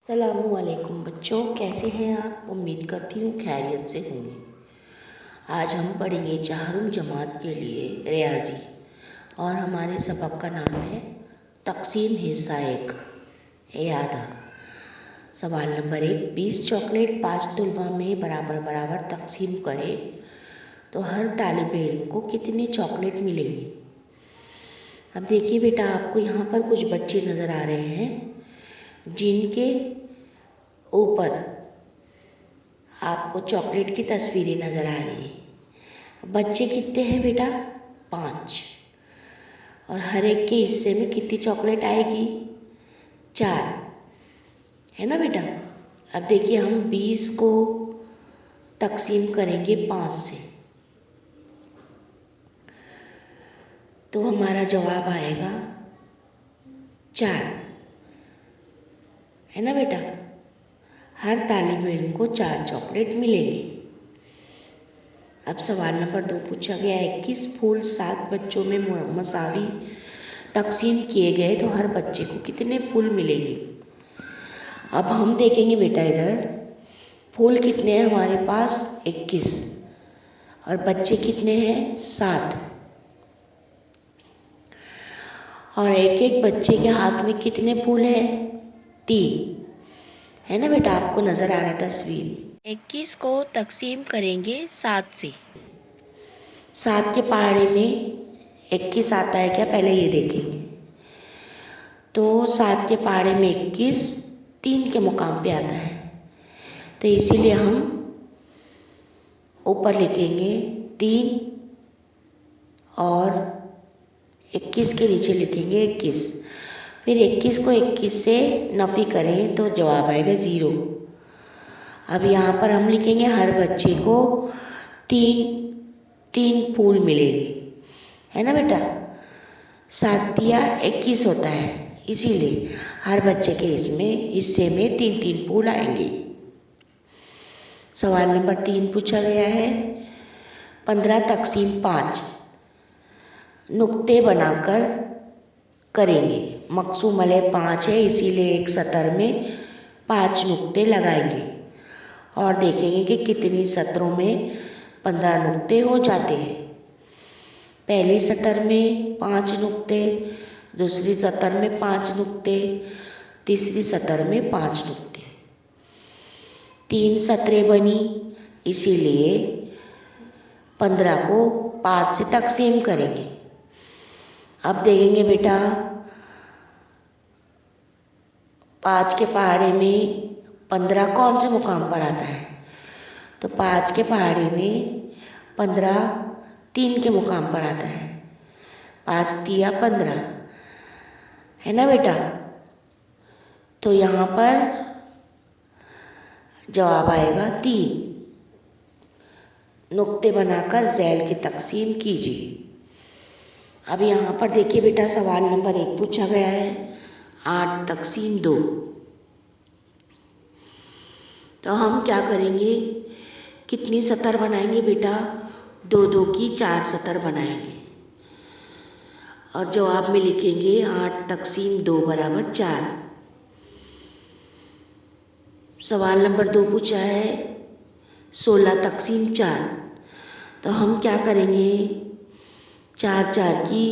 अस्सलामुअलैकुम बच्चों, कैसे हैं आप। उम्मीद करती हूँ खैरियत से होंगे। आज हम पढ़ेंगे चारुल जमात के लिए रियाजी और हमारे सबक का नाम है तकसीम हिस्सा एक यादा। सवाल नंबर 1, 20 चॉकलेट 5 तुलबा में बराबर बराबर तकसीम करें तो हर तालिब इल्म को कितने चॉकलेट मिलेंगे। अब देखिए बेटा, आपको यहाँ पर कुछ बच्चे नज़र आ रहे हैं जिनके ऊपर आपको चॉकलेट की तस्वीरें नज़र आ रही हैं। बच्चे कितने हैं बेटा? 5। और हर एक के हिस्से में कितनी चॉकलेट आएगी? 4, है ना बेटा। अब देखिए, हम 20 को तकसीम करेंगे 5 से तो हमारा जवाब आएगा 4, है ना बेटा। हर तालिब इल्म को 4 चॉकलेट मिलेंगे। अब सवाल नंबर 2 पूछा गया है, 21 फूल 7 बच्चों में मसावी तकसीम किए गए तो हर बच्चे को कितने फूल मिलेंगे। अब हम देखेंगे बेटा, इधर फूल कितने हैं हमारे पास? 21 और बच्चे कितने हैं? 7। और एक एक बच्चे के हाथ में कितने फूल हैं? 3, है ना बेटा। आपको नज़र आ रहा है तस्वीर में। 21 को तकसीम करेंगे 7 से। 7 के पहाड़े में 21 आता है क्या, पहले ये देखेंगे। तो 7 के पहाड़े में 21 3 के मुकाम पे आता है, तो इसीलिए हम ऊपर लिखेंगे 3 और 21 के नीचे लिखेंगे 21। फिर 21 को 21 से नफ़ी करें तो जवाब आएगा 0। अब यहाँ पर हम लिखेंगे हर बच्चे को 3 फूल मिलेंगे, है ना बेटा। 7 या 21 होता है, इसीलिए हर बच्चे के हिस्से में 3 फूल आएंगे। सवाल नंबर 3 पूछा गया है, 15 तकसीम 5 नुक्ते बनाकर करेंगे। मकसूम अलैह 5 है, इसीलिए एक सतर में 5 नुक्ते लगाएंगे और देखेंगे कि कितनी सतरों में 15 नुक्ते हो जाते हैं। पहली सतर में 5 नुक्ते, दूसरी सतर में 5 नुक्ते, तीसरी सतर में 5 नुक्ते। 3 सतरें बनी, इसीलिए 15 को 5 से तकसीम करेंगे। अब देखेंगे बेटा, 5 के पहाड़े में 15 कौन से मुकाम पर आता है, तो 5 के पहाड़े में 15 3 के मुकाम पर आता है। 5 तिया 15, है ना बेटा। तो यहाँ पर जवाब आएगा 3। नुक्ते बनाकर ज़ैल की तकसीम कीजिए। अब यहाँ पर देखिए बेटा, सवाल नंबर 1 पूछा गया है, 8 तकसीम 2। तो हम क्या करेंगे, कितनी सतर बनाएंगे बेटा? 2 की 4 सतर बनाएंगे और जवाब में लिखेंगे 8 तकसीम 2 बराबर 4। सवाल नंबर 2 पूछा है 16 तकसीम 4। तो हम क्या करेंगे, 4 की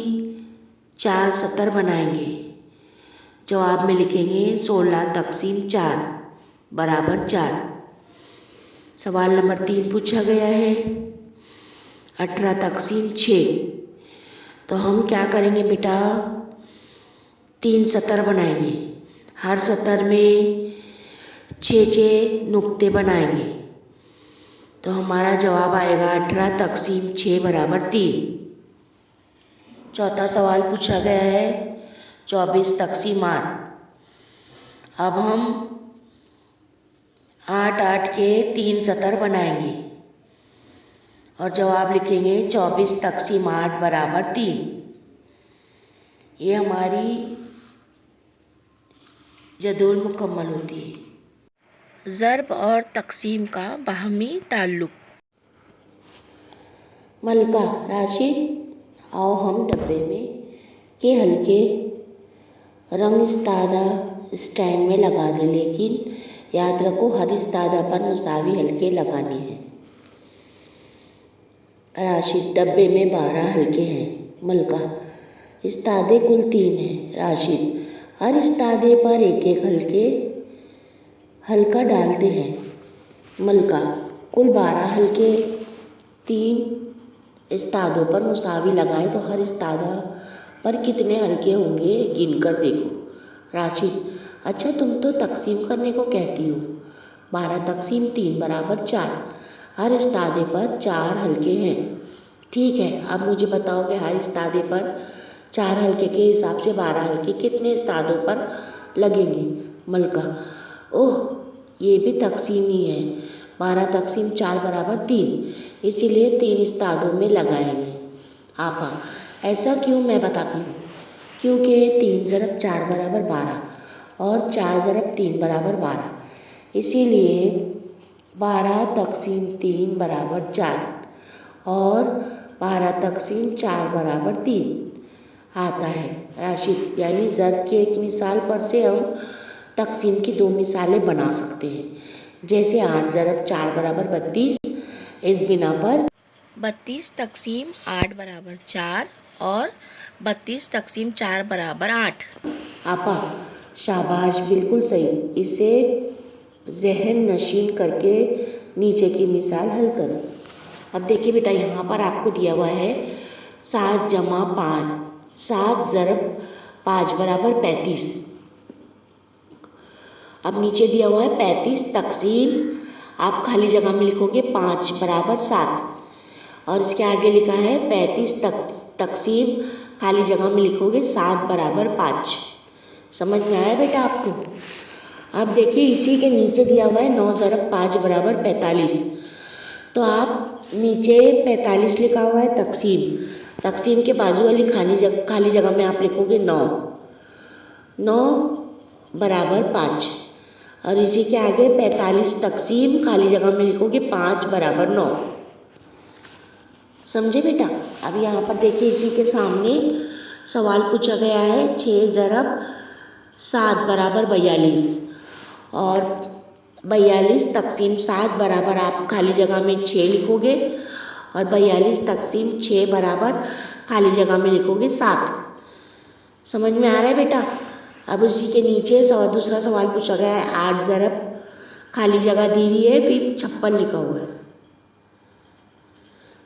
4 सतर बनाएंगे। जवाब में लिखेंगे 16 तकसीम 4 बराबर 4। सवाल नंबर 3 पूछा गया है, 18 तकसीम 6। तो हम क्या करेंगे बेटा, 3 सतर बनाएंगे, हर सतर में 6 नुक्ते बनाएंगे, तो हमारा जवाब आएगा 18 तकसीम 6 बराबर 3। चौथा सवाल पूछा गया है 24 तकसीम 8। अब हम 8 के 3 सतर बनाएंगे और जवाब लिखेंगे 24 तकसीम 8 बराबर 3। ये हमारी जदोल मुकम्मल होती है। ज़र्ब और तकसीम का बाहमी ताल्लुक। मलका राशिद, आओ हम डब्बे में के हल्के रंग इस्तादा स्टैंड में लगा दें, लेकिन याद रखो हर इस्तादा पर मुसावी हल्के लगाने हैं। राशिद, डब्बे में 12 हल्के हैं। मलका, इस्तादे कुल 3 हैं। राशिद, हर इस्तादे पर एक एक हल्का डालते हैं। मलका, कुल 12 हल्के 3 इस्तादों पर मुसावी लगाए तो हर इस्तादा पर कितने हल्के होंगे गिन कर देखो। राशिद, अच्छा तुम तो तकसीम करने को कहती हो। 12 तकसीम 3 बराबर 4। हर इस्तादे पर 4 हल्के हैं। ठीक है, अब मुझे बताओ कि हर इस्तादे पर 4 हल्के के हिसाब से 12 हल्के कितने इस्तादों पर लगेंगे। मलका, ओह ये भी तकसीम ही है। 12 तकसीम 4 बराबर 3, इसीलिए 3 इस्तादों में लगाएंगे। आपा, ऐसा क्यों, मैं बताती हूँ। क्योंकि 3 ज़रब 4 बराबर 12 और 4 ज़रब 3 बराबर 12, इसीलिए 12 तकसीम 3 बराबर 4 और 12 तकसीम 4 बराबर 3 आता है। राशिद, यानी ज़रब की एक मिसाल पर से हम तकसीम की 2 मिसालें बना सकते हैं। जैसे 8 ज़रब 4 बराबर 32, इस बिना पर 32 तकसीम 8 बराबर 4 और 32 तकसीम 4 बराबर 8। आपा, शाबाश, बिल्कुल सही। इसे जहन नशीन करके नीचे की मिसाल हल करो। अब देखिए बेटा, यहाँ पर आपको दिया हुआ है 7 जमा 5, 7 ज़रब 5 बराबर 35। अब नीचे दिया हुआ है 35 तकसीम, आप खाली जगह में लिखोगे 5 बराबर 7 और इसके आगे लिखा है 35 तकसीम, खाली जगह में लिखोगे 7 बराबर 5। समझ में आया बेटा आपको। अब देखिए इसी के नीचे दिया हुआ है 9 ज़रब 5 बराबर 45, तो आप नीचे 45 लिखा हुआ है तकसीम, तकसीम के बाजू वाली खाली जगह में आप लिखोगे 9 बराबर 5 और इसी के आगे 45 तकसीम, खाली जगह में लिखोगे 5 बराबर 9। समझे बेटा। अब यहाँ पर देखिए इसी के सामने सवाल पूछा गया है 6 ज़रब 7 बराबर 42 और 42 तकसीम 7 बराबर आप खाली जगह में 6 लिखोगे और 42 तकसीम 6 बराबर खाली जगह में लिखोगे 7। समझ में आ रहा है बेटा। अब उसी के नीचे दूसरा सवाल पूछा गया है 8 ज़रब, खाली जगह दी हुई है, फिर 56 लिखा हुआ है,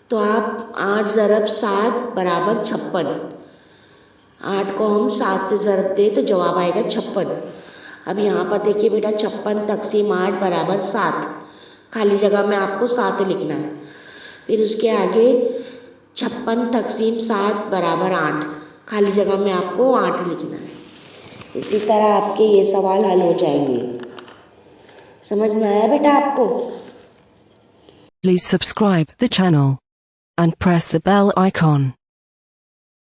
तो आप 8 ज़रब 7 बराबर 56, 8 को हम 7 से ज़रब दें तो जवाब आएगा 56। अब यहाँ पर देखिए बेटा 56 तकसीम 8 बराबर 7, खाली जगह में आपको 7 लिखना है, फिर उसके आगे 56 तकसीम 7 बराबर 8, खाली जगह में आपको 8 लिखना है। इसी तरह आपके ये सवाल हल हो जाएंगे। समझ में आया बेटा आपको। Please subscribe the channel and press the bell icon.